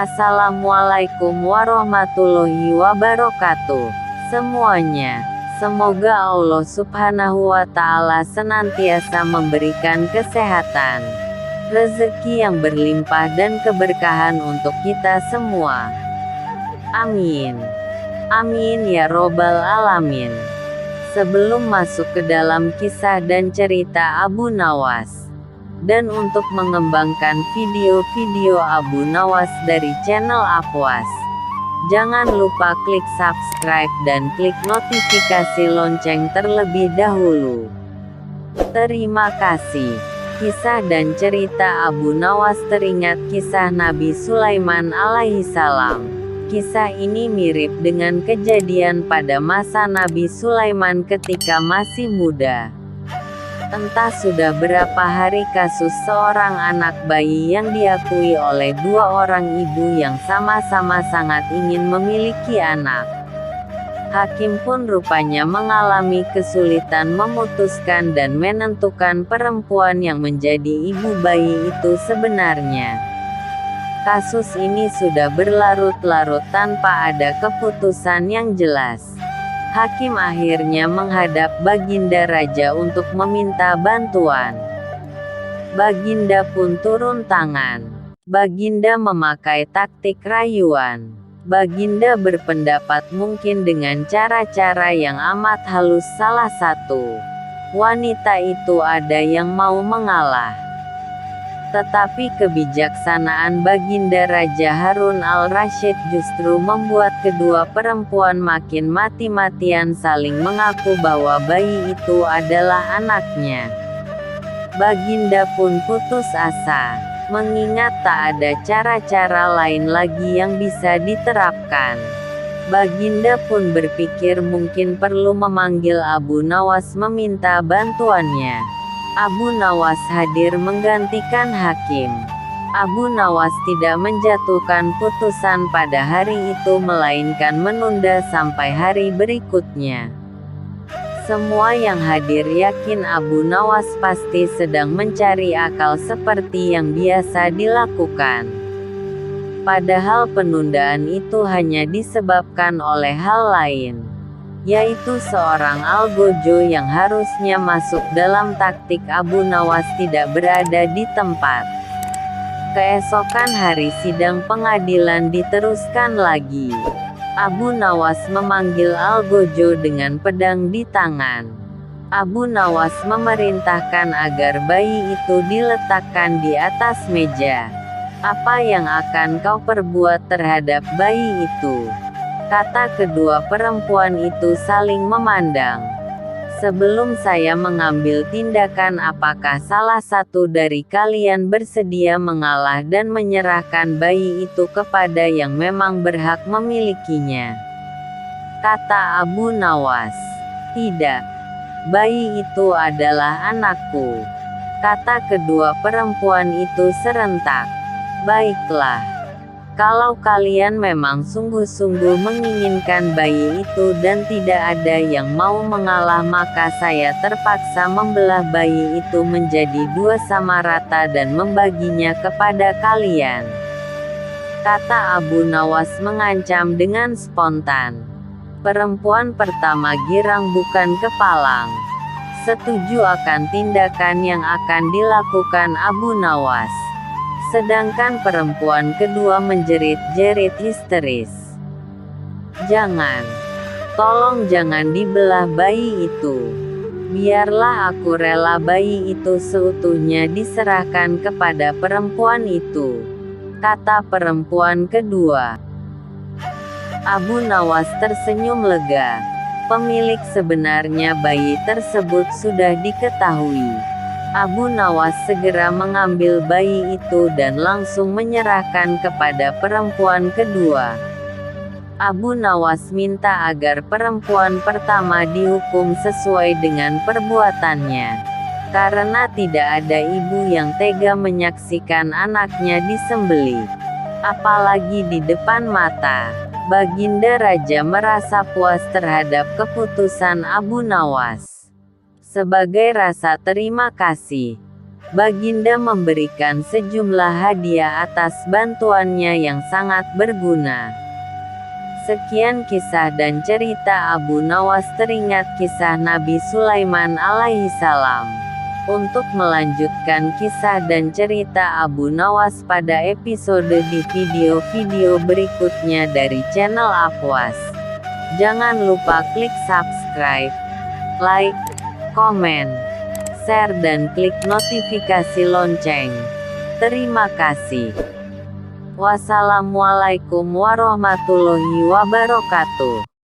Assalamualaikum warahmatullahi wabarakatuh. Semuanya, semoga Allah Subhanahu wa Ta'ala senantiasa memberikan kesehatan, rezeki yang berlimpah dan keberkahan untuk kita semua. Amin. Amin ya robbal alamin. Sebelum masuk ke dalam kisah dan cerita Abu Nawas, dan untuk mengembangkan video-video Abu Nawas dari channel Afwas, jangan lupa klik subscribe dan klik notifikasi lonceng terlebih dahulu. Terima kasih. Kisah dan cerita Abu Nawas teringat kisah Nabi Sulaiman alaihissalam. Kisah ini mirip dengan kejadian pada masa Nabi Sulaiman ketika masih muda. Entah sudah berapa hari kasus seorang anak bayi yang diakui oleh dua orang ibu yang sama-sama sangat ingin memiliki anak. Hakim pun rupanya mengalami kesulitan memutuskan dan menentukan perempuan yang menjadi ibu bayi itu sebenarnya. Kasus ini sudah berlarut-larut tanpa ada keputusan yang jelas. Hakim akhirnya menghadap Baginda Raja untuk meminta bantuan. Baginda pun turun tangan. Baginda memakai taktik rayuan. Baginda berpendapat mungkin dengan cara-cara yang amat halus salah satu wanita itu ada yang mau mengalah. Tetapi kebijaksanaan Baginda Raja Harun al-Rasyid justru membuat kedua perempuan makin mati-matian saling mengaku bahwa bayi itu adalah anaknya. Baginda pun putus asa, mengingat tak ada cara-cara lain lagi yang bisa diterapkan. Baginda pun berpikir mungkin perlu memanggil Abu Nawas meminta bantuannya. Abu Nawas hadir menggantikan hakim. Abu Nawas tidak menjatuhkan putusan pada hari itu melainkan menunda sampai hari berikutnya. Semua yang hadir yakin Abu Nawas pasti sedang mencari akal seperti yang biasa dilakukan. Padahal penundaan itu hanya disebabkan oleh hal lain, yaitu seorang algojo yang harusnya masuk dalam taktik Abu Nawas tidak berada di tempat. Keesokan hari sidang pengadilan diteruskan lagi. Abu Nawas memanggil algojo dengan pedang di tangan. Abu Nawas memerintahkan agar bayi itu diletakkan di atas meja. Apa yang akan kau perbuat terhadap bayi itu? Kata kedua perempuan itu saling memandang. Sebelum saya mengambil tindakan, apakah salah satu dari kalian bersedia mengalah dan menyerahkan bayi itu kepada yang memang berhak memilikinya? Kata Abu Nawas. Tidak. Bayi itu adalah anakku. Kata kedua perempuan itu serentak. Baiklah. Kalau kalian memang sungguh-sungguh menginginkan bayi itu dan tidak ada yang mau mengalah, maka saya terpaksa membelah bayi itu menjadi dua sama rata dan membaginya kepada kalian. Kata Abu Nawas mengancam dengan spontan. Perempuan pertama girang bukan kepalang. Setuju akan tindakan yang akan dilakukan Abu Nawas. Sedangkan perempuan kedua menjerit-jerit histeris. Jangan. Tolong jangan dibelah bayi itu. Biarlah aku rela bayi itu seutuhnya diserahkan kepada perempuan itu. Kata perempuan kedua. Abu Nawas tersenyum lega. Pemilik sebenarnya bayi tersebut sudah diketahui. Abu Nawas segera mengambil bayi itu dan langsung menyerahkan kepada perempuan kedua. Abu Nawas minta agar perempuan pertama dihukum sesuai dengan perbuatannya, karena tidak ada ibu yang tega menyaksikan anaknya disembelih, apalagi di depan mata. Baginda Raja merasa puas terhadap keputusan Abu Nawas. Sebagai rasa terima kasih, Baginda memberikan sejumlah hadiah atas bantuannya yang sangat berguna. Sekian kisah dan cerita Abu Nawas teringat kisah Nabi Sulaiman alaihissalam. Untuk melanjutkan kisah dan cerita Abu Nawas pada episode di video-video berikutnya dari channel Afwas. Jangan lupa klik subscribe, like, komen, share dan klik notifikasi lonceng. Terima kasih. Wassalamualaikum warahmatullahi wabarakatuh.